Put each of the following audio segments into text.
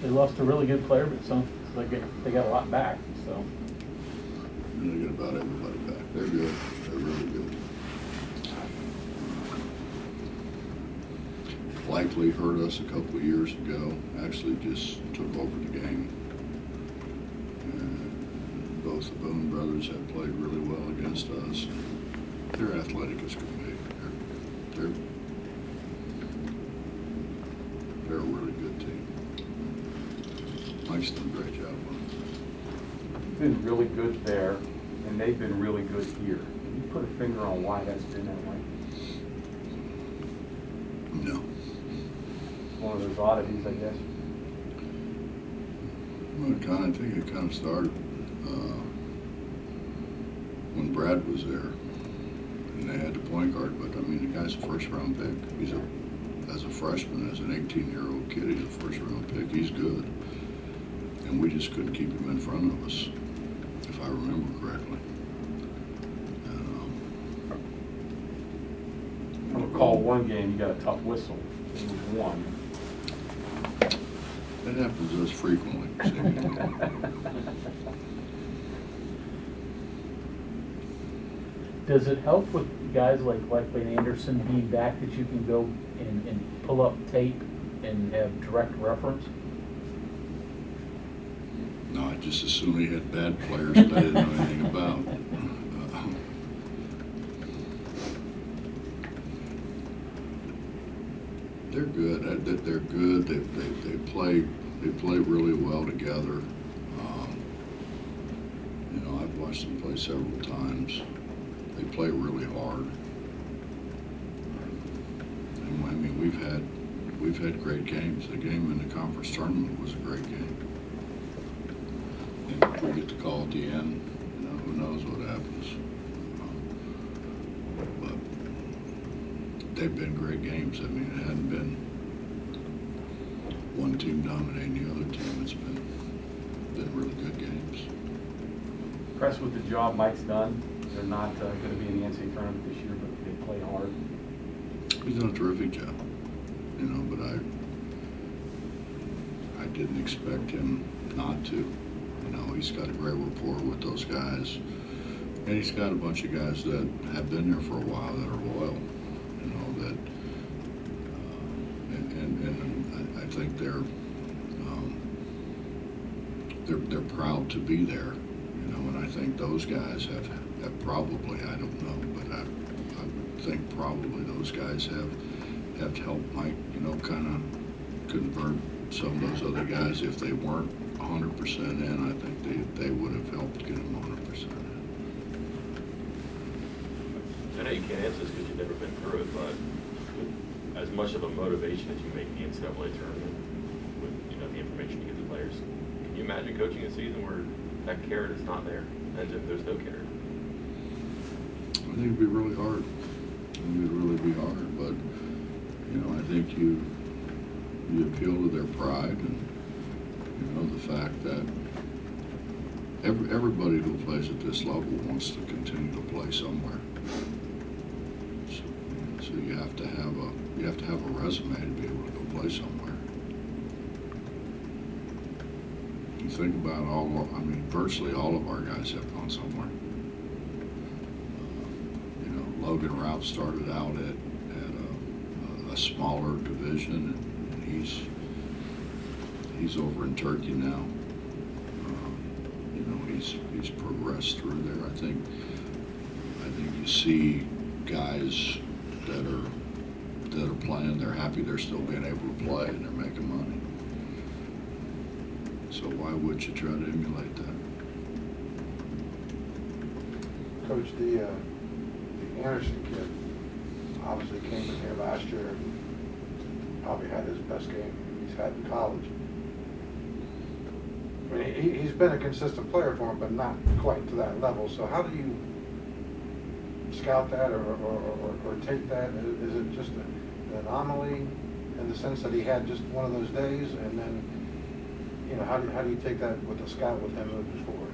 They lost a really good player, but they got a lot back, so. And they get about everybody back. They're good. They're really good. Likely hurt us a couple of years ago. Actually just took over the game. And both the Boone brothers have played really well against us. They're athletic as can be. They're a really good team. Mike's done a great job on it. Been really good there, and they've been really good here. Can you put a finger on why that's been that way? No. One of those oddities, I guess. Well, I think it kind of started when Brad was there, and they had the point guard. But I mean, the guy's a first-round pick. As a freshman, as an 18-year-old kid, he's a first-round pick. He's good, and we just couldn't keep him in front of us, if I remember correctly. I recall one game you got a tough whistle. It was one. That happens to us frequently. Does it help with guys like Lane Anderson being back that you can go and pull up tape and have direct reference? No, I just assumed he had bad players that I didn't know anything about. They're good. They're good. They play really well together. I've watched them play several times. They play really hard. And I mean, we've had great games. The game in the conference tournament was a great game. And if we get the call at the end, who knows what happens. But they've been great games. I mean, it hadn't been one team dominating the other team. It's been really good games. Impressed with the job Mike's done. They're not going to be in the NCAA tournament this year, but they play hard. He's done a terrific job, but I didn't expect him not to. He's got a great rapport with those guys. And he's got a bunch of guys that have been there for a while that are loyal, and I think they're proud to be there, and I think those guys have probably, I don't know, but I would think probably those guys have helped Mike, kind of convert some of those other guys. If they weren't 100% in, I think they would have helped get them 100% in. I know you can't answer this because you've never been through it, but as much of a motivation as you make the NCAA tournament with the information you give the players, can you imagine coaching a season where that carrot is not there, and if there's no carrot? I think it'd be really hard. It'd really be hard, but I think you appeal to their pride and the fact that everybody who plays at this level wants to continue to play somewhere. So you have to have a resume to be able to go play somewhere. You think about virtually all of our guys have gone somewhere. Logan Ralph started out at a smaller division, and he's over in Turkey now. He's progressed through there. I think you see guys that are playing. They're happy they're still being able to play, and they're making money. So why would you try to emulate that? Coach, the Anderson kid obviously came in here last year and probably had his best game he's had in college. I mean, he's been a consistent player for him, but not quite to that level. So how do you scout that or take that? Is it just an anomaly in the sense that he had just one of those days, and then how do you take that with a scout with him moving forward?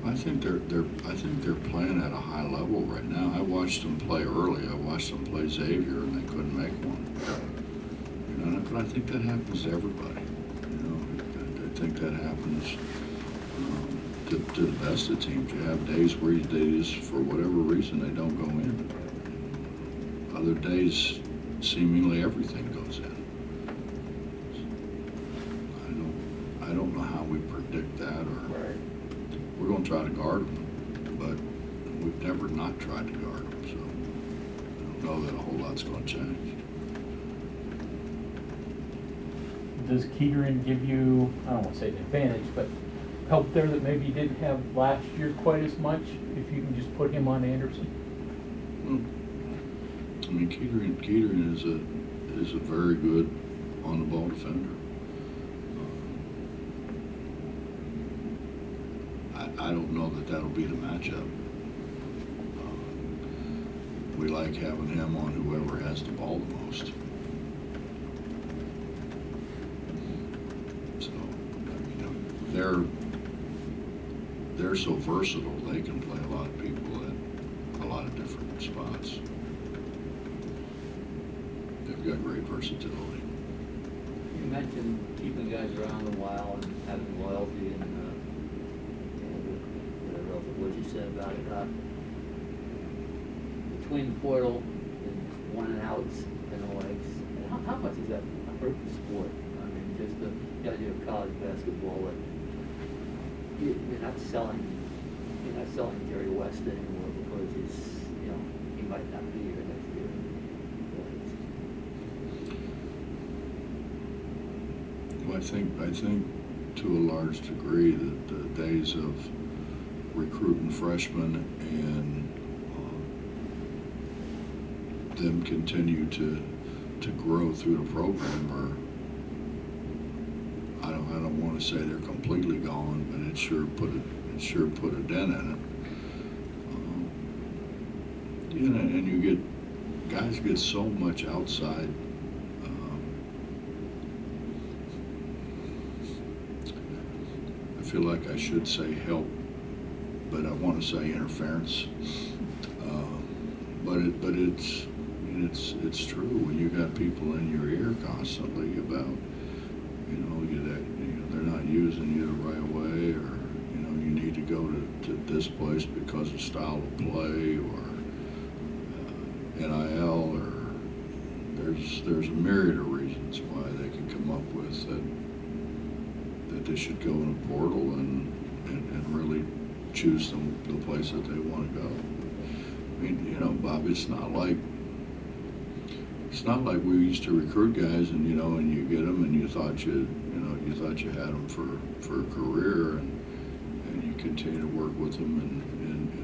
I think they're playing at a high level right now. I watched them play early. I watched them play Xavier, and they couldn't make one. But I think that happens to everybody. You know, I think that happens to the best of teams. You have days where they just, for whatever reason, they don't go in. Other days, seemingly everything goes in. I don't know how we predict that, or we're going to try to guard them, but we've never not tried to guard them, so I don't know that a whole lot's going to change. Does Keegan give you, I don't want to say an advantage, but help there that maybe you didn't have last year quite as much, if you can just put him on Anderson? I mean, Keegan is a very good on-the-ball defender. I don't know that that'll be the matchup. We like having him on whoever has the ball the most. So, I mean, they're so versatile. They can play a lot of people at a lot of different spots. They've got great versatility. You mentioned keeping guys around a while and having loyalty and whatever else, what you said about it. Between portal and one and outs and the likes, and how much does that hurt the sport? I mean, just the idea of college basketball, that you're not selling Jerry West anymore because he might not be here next year. Well, I think to a large degree that the days of recruiting freshmen and them continue to grow through the program I don't want to say they're completely gone, but it sure put a dent in it. And you guys get so much outside. I feel like I should say help, but I want to say interference. But it's true when you got people in your ear constantly about they're not using you the right way, or you need to go to this place because of style of play, or NIL, or there's a myriad of reasons why they can come up with that they should go in a portal and really choose the place that they want to go. I mean, Bob, it's not like we used to recruit guys and you get them and you thought you had them for a career, and you continue to work with them and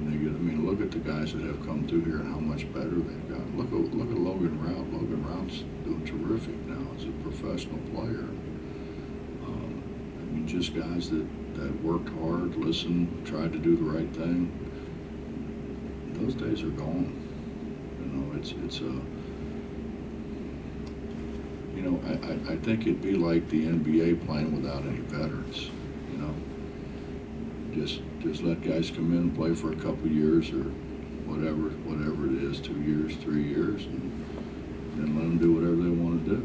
they get. I mean, look at the guys that have come through here and how much better they've gotten. Look at Logan Rout. Logan Rout's doing terrific now as a professional player. I mean, just guys that worked hard, listened, tried to do the right thing. Those days are gone. I think it'd be like the NBA playing without any veterans. Just let guys come in and play for a couple of years or whatever it is, 2 years, 3 years, and then let them do whatever they want to do.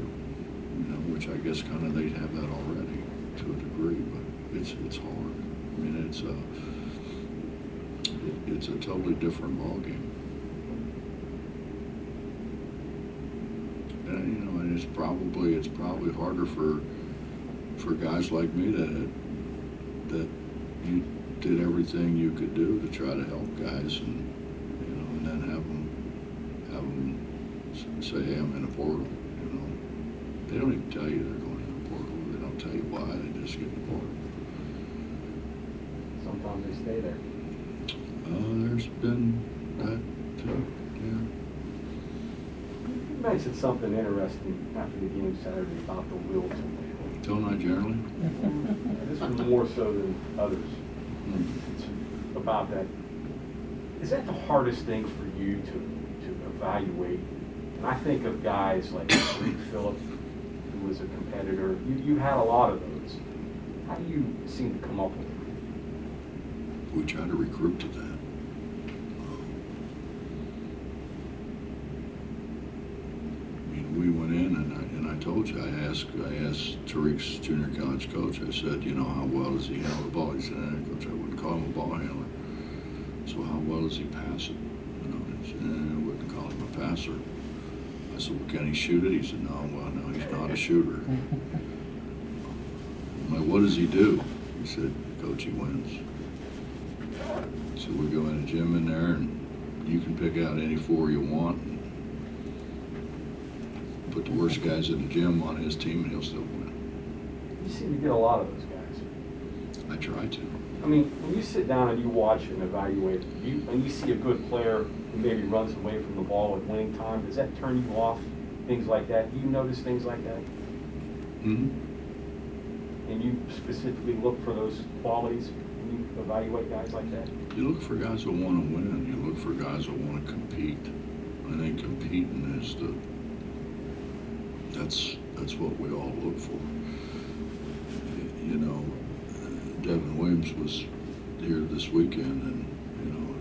Which I guess kind of they have that already to a degree, but it's hard. I mean, it's a totally different ballgame. And it's probably harder for guys like me that you did everything you could do to try to help guys, and then have them say, hey, I'm in a portal. They don't even tell you they're going in a portal. They don't tell you why. They just get in the portal. Sometimes they stay there. There's been that too. Yeah. You mentioned something interesting after the game Saturday about the wheels. Don't I generally? This was more so than others. It's about that. Is that the hardest thing for you to evaluate? And I think of guys like Reed Phillips, who was a competitor. You had a lot of those. How do you seem to come up with it? We try to recruit to that. We went in and I told you, I asked Tariq's junior college coach, I said, you know, how well does he handle the ball? He said, Coach, I wouldn't call him a ball handler. So how well does he pass it? You know, he said, I wouldn't call him a passer. I said, well, can he shoot it? He said, no, he's not a shooter. I'm like, what does he do? He said, Coach, he wins. So we go in a gym in there, and you can pick out any four you want, and put the worst guys in the gym on his team, and he'll still win. You seem to get a lot of those guys. I try to. I mean, when you sit down and you watch and evaluate, and you see a good player who maybe runs away from the ball at winning time, does that turn you off? Things like that? Do you notice things like that? Mm-hmm. And you specifically look for those qualities when you evaluate guys like that? You look for guys that want to win. You look for guys that want to compete. I think competing is that's what we all look for. You know, Devin Williams was here this weekend, and you know,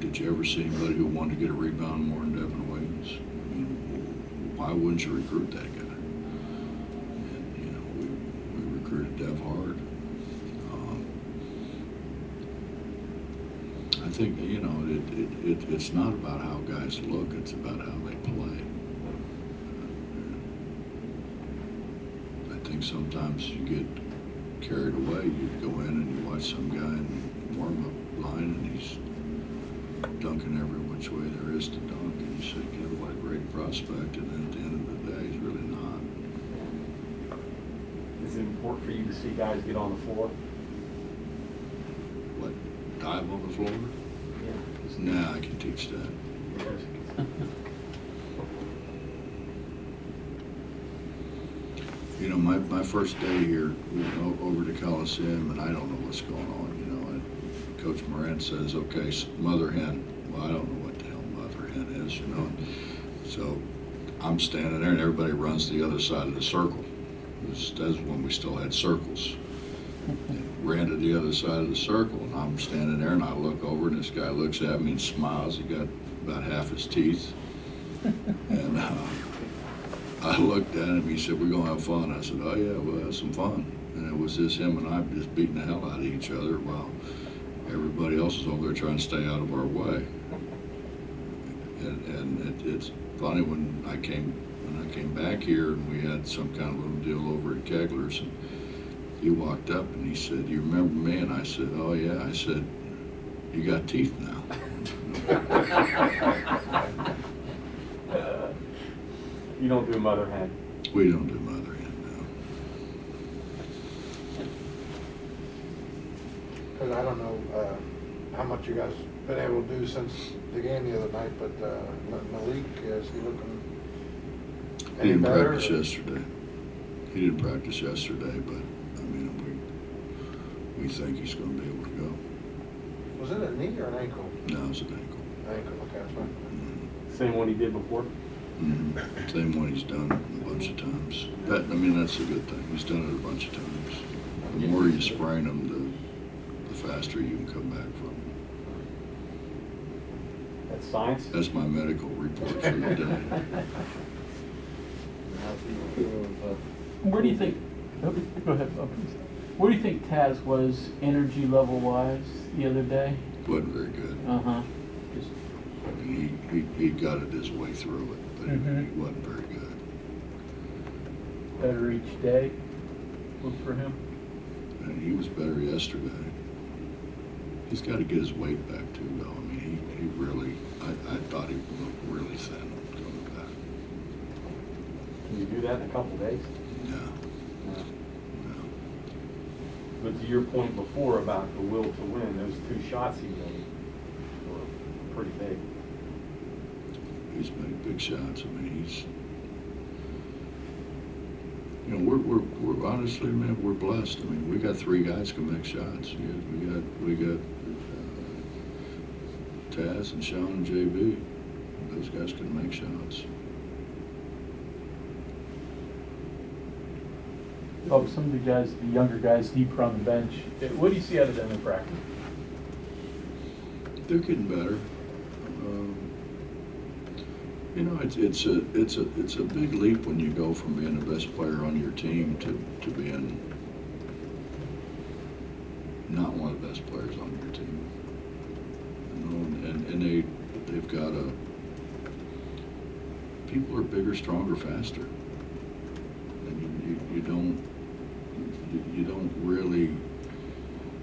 did you ever see anybody who wanted to get a rebound more than Devin Williams? I mean, why wouldn't you recruit that guy? And you know, we recruited Dev hard. I think, you know, it's not about how guys look, it's about how they play. I think sometimes you get carried away. You go in and you watch some guy in the warm-up line and he's dunking every which way there is to dunk, and you say, "God, what a great prospect," and then at the end of the day, he's really not. Is it important for you to see guys get on the floor? What, dive on the floor? Yeah. Nah, I can teach that. You know, my first day here, we went over to Coliseum, and I don't know what's going on, you know, and Coach Morant says, okay, mother hen. Well, I don't know what the hell mother hen is, you know. So I'm standing there, and everybody runs to the other side of the circle. That's when we still had circles. Ran to the other side of the circle, and I'm standing there, and I look over, and this guy looks at me and smiles. He got about half his teeth. And I looked at him, he said, "We're going to have fun." I said, "Oh, yeah, we'll have some fun." And it was just him and I just beating the hell out of each other while everybody else is over there trying to stay out of our way. And it's funny when I came back here, and we had some kind of little deal over at Kegler's, and he walked up and he said, "You remember me?" And I said, "Oh, yeah." I said, "You got teeth now." You don't do mother hen. We don't do mother hen now. Because I don't know how much you guys been able to do since the game the other night, but Malik, is he looking He any didn't better? practice yesterday. He didn't practice yesterday, but I mean, we think he's going to be able to go. Was it a knee or an ankle? No, it's an ankle. Ankle, okay, that's right. Same one he did before? Mm-hmm. Same one he's done a bunch of times. That's a good thing. He's done it a bunch of times. The more you sprain them, the faster you can come back from them. That's science? That's my medical report for the day. Where do you think, oh, go ahead, Bob, please. Where do you think Taz was energy level wise the other day? Wasn't very good. Uh-huh. Just, I mean, he gutted his way through it, but he wasn't very good. better each day. Look for him. And he was better yesterday. He's got to get his weight back too, though. I mean, he really, I thought he looked really thin coming back. Can you do that in a couple days? No. But to your point before about the will to win, those two shots he made were pretty big. He's made big shots. I mean, he's, you know, we're honestly, man, we're blessed. I mean, we got three guys can make shots. We got Taz and Sean and JB. Those guys can make shots. Oh, some of the guys, the younger guys deeper on the bench. What do you see out of them in practice? They're getting better. You know, it's a big leap when you go from being the best player on your team to being not one of the best players on your team. You know, and they've got people are bigger, stronger, faster. And you don't really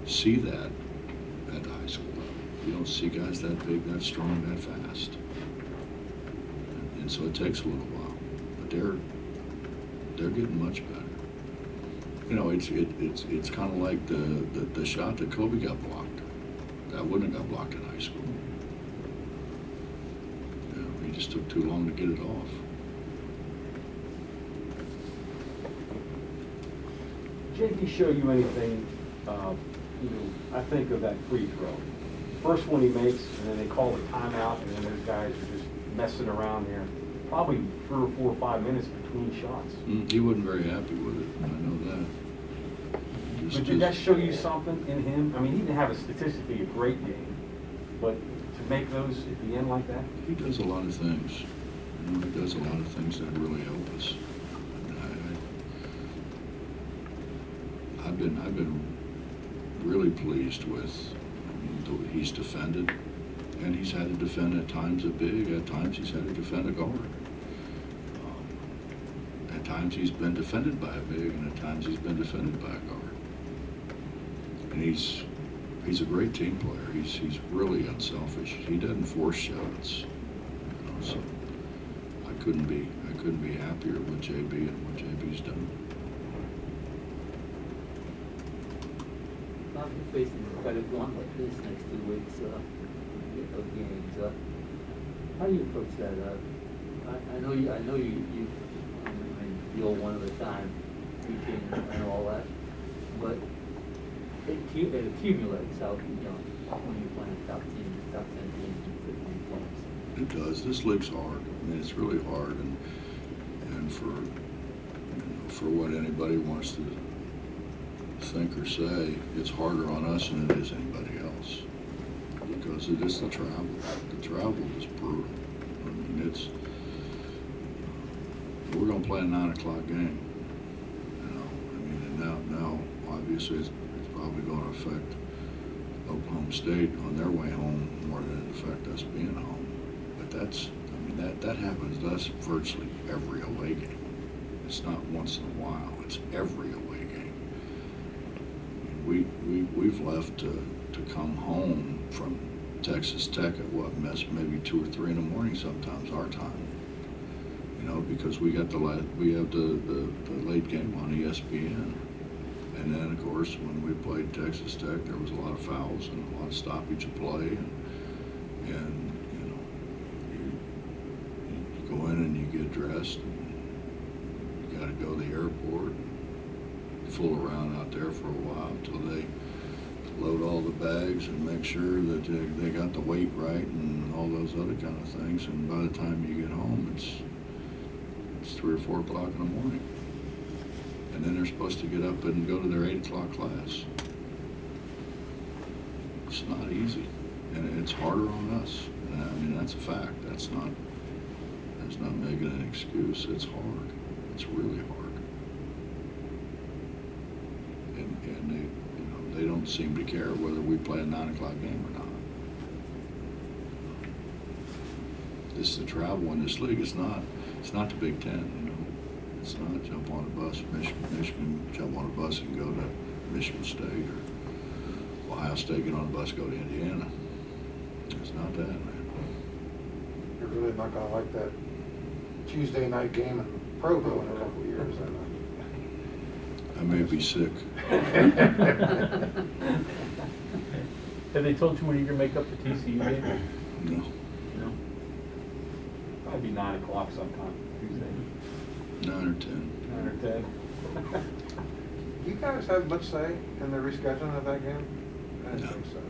see that at the high school level. You don't see guys that big, that strong, that fast. And so it takes a little while, but they're getting much better. You know, it's kind of like the shot that Kobe got blocked. That wouldn't have got blocked in high school. You know, he just took too long to get it off. JP show you anything, I think of that free throw. First one he makes, and then they call the timeout, and then those guys are just messing around there. Probably 3 or 4 or 5 minutes between shots. He wasn't very happy with it, I know that. But did that show you something in him? I mean, he didn't have a statistically a great game, but to make those at the end like that? He does a lot of things. You know, he does a lot of things that really help us. I've been really pleased with, he's defended, and he's had to defend at times a big, at times he's had to defend a guard. At times he's been defended by a big, and at times he's been defended by a guard. And he's a great team player. He's really unselfish. He doesn't force shots. You know, so I couldn't be happier with JB and what JB's done. Now you're facing quite a gauntlet this next 2 weeks of games. How do you approach that? I know you deal one at a time, teaching and all that, but it accumulates out, when you play top 10 teams and 15 points. It does. This league's hard. I mean, it's really hard, and for what anybody wants to think or say, it's harder on us than it is anybody else, because it is the travel. The travel is brutal. I mean, we're going to play a 9 o'clock game. You know, I mean, and now obviously it's probably going to affect Oklahoma State on their way home more than it affect us being home. But that happens to us virtually every away game. It's not once in a while. It's every away game. I mean, we've left to come home from Texas Tech at maybe 2 or 3 in the morning sometimes, our time. You know, because we have the late game on ESPN. And then, of course, when we played Texas Tech, there was a lot of fouls and a lot of stoppage of play. And you know, you go in and you get dressed, and you got to go to the airport, fool around out there for a while until they load all the bags and make sure that they got the weight right and all those other kind of things. And by the time you get home, it's 3 or 4 o'clock in the morning. And then they're supposed to get up and go to their 8 o'clock class. It's not easy, and it's harder on us. And I mean, that's a fact. That's not making an excuse. It's hard. It's really hard. And they don't seem to care whether we play a 9 o'clock game or not. This is the travel in this league. It's not the Big Ten. It's not jump on a bus, Michigan, jump on a bus and go to Michigan State, or Ohio State, get on a bus, go to Indiana. It's not that, man. You're really not gonna like that Tuesday night game in Provo in a couple of years, I may be sick. Have they told you when you're gonna make up the TCU game? No. No. Probably 9 o'clock sometime Tuesday. 9 or 10. 9 or 10. You guys have much say in the rescheduling of that game? I didn't No. think so.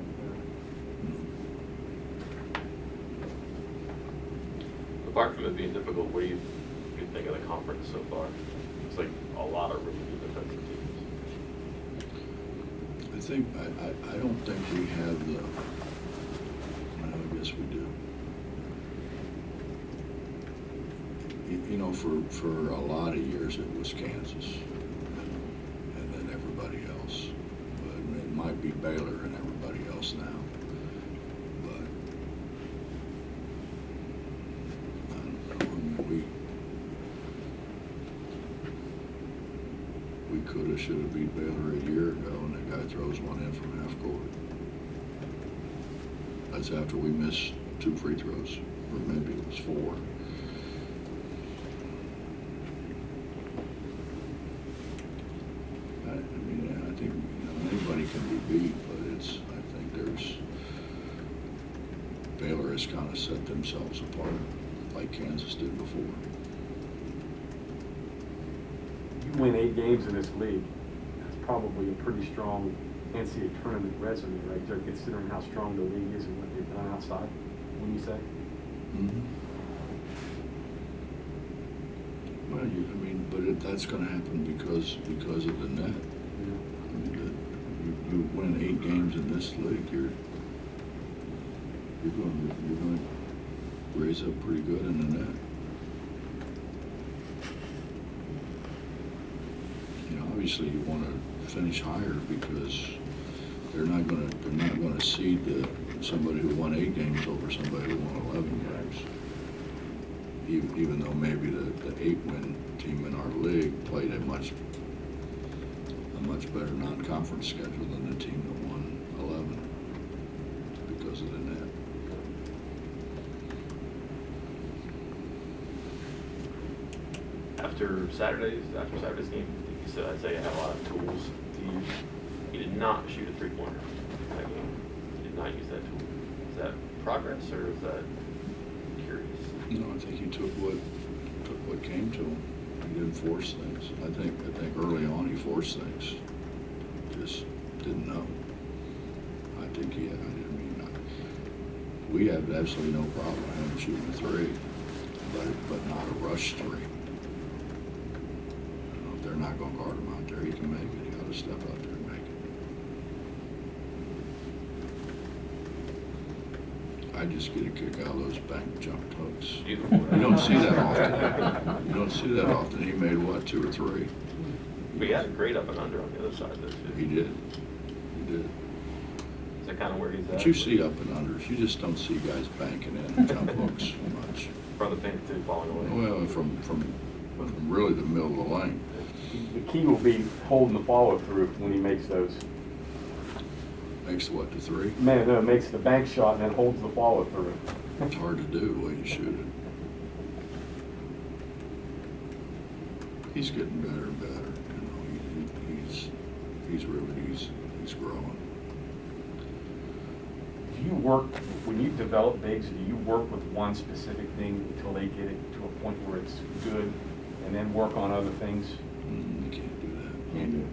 Apart from it being difficult, what do you think of the conference so far? It's like a lot of really good defensive teams. I don't think we have well, I guess we do. you know, for a lot of years it was Kansas, you know, and then everybody else. But it might be Baylor and everybody else now. But I don't know. I mean, we could have, should have beat Baylor a year ago, and the guy throws one in from half court. That's after we missed 2 free throws, or maybe it was 4. I mean, I think, you know, anybody can be beat, but I think Baylor has kind of set themselves apart, like Kansas did before. You win 8 games in this league, that's probably a pretty strong NCAA tournament resume, right there, considering how strong the league is and what they've done outside, wouldn't you say? Mm-hmm. Well, that's going to happen because of the net. I mean, you win 8 games in this league, you're going to raise up pretty good in the net. You know, obviously you want to finish higher because they're not going to seed somebody who won 8 games over somebody who won 11 games. Even though maybe the 8-win team in our league played a much better non-conference schedule than the team that won 11 because of the net. After Saturday's game, I think you said Isaiah had a lot of tools to use. He did not shoot a 3-pointer in that game. He did not use that tool. Is that progress or is that curious? No, I think he took what came to him. He didn't force things. I think early on he forced things. Just didn't know. I think he had. We have absolutely no problem with him shooting a 3, but not a rush 3. You know, if they're not going to guard him out there, he can make it. He got to step out there and make it. I just get a kick out of those bank jump hooks. You don't see that often. You don't see that often. He made what, 2 or 3? But he had a great up and under on the other side, though, too. He did. Is that kind of where he's at? But you see up and unders. You just don't see guys banking in jump hooks much. From the paint to falling away. Well, from really the middle of the lane. The key will be holding the follow-through when he makes those. Makes what, the 3? Man, no, makes the bank shot and then holds the follow-through. It's hard to do the way you shoot it. He's getting better and better. You know, he's growing. Do you work, when you develop bigs, do you work with one specific thing until they get it to a point where it's good and then work on other things? You can't do that. Can't do it.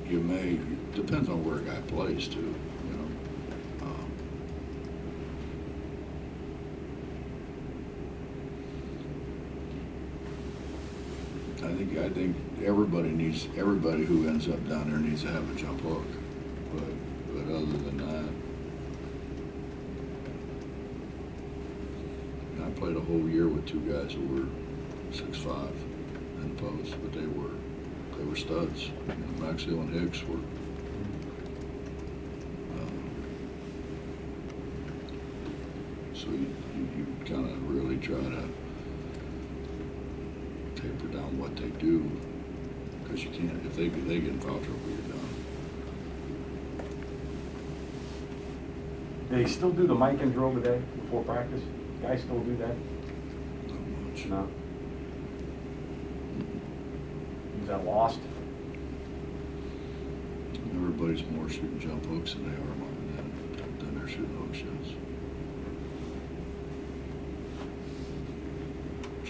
You may, depends on where a guy plays too, you know. I think everybody who ends up down there needs to have a jump hook. But other than that, I played a whole year with 2 guys who were 6'5" in post, but they were studs. You know, Maxwell and Hicks were. So you kind of really try to taper down what they do, because you can't, if they get in foul trouble, you're done. Do they still do the mic and drill today before practice? Guys still do that? Not much. No. Is that lost? Everybody's more shooting jump hooks than they are than they're shooting hook shots.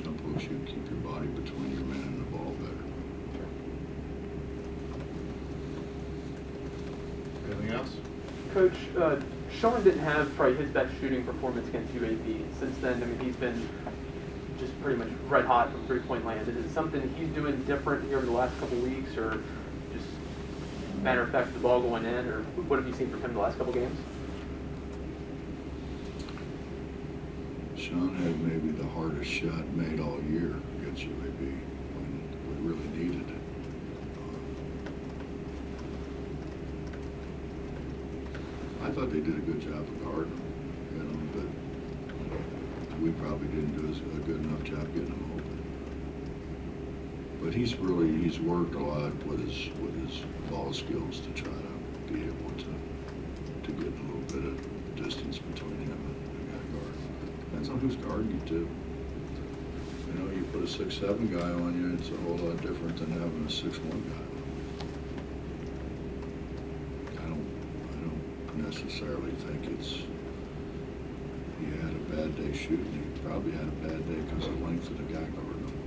Jump hooks, you keep your body between your man and the ball better. Anything else? Coach, Sean didn't have probably his best shooting performance against UAB. Since then, I mean, he's been just pretty much red hot from three-point land. Is it something he's doing different here over the last couple of weeks, or just matter of fact, the ball going in, or what have you seen from him the last couple games? Sean had maybe the hardest shot made all year against UAB when we really needed it. I thought they did a good job of guarding him, you know, but we probably didn't do a good enough job getting him open. But he's worked a lot with his ball skills to try to be able to get a little bit of distance between him and the guy guarding. Depends on who's guarding you too. You know, you put a 6'7" guy on you, it's a whole lot different than having a 6'1" guy on you. I don't necessarily think he had a bad day shooting. He probably had a bad day because of the length of the guy guarding him.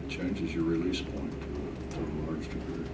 It changes your release point to a large degree.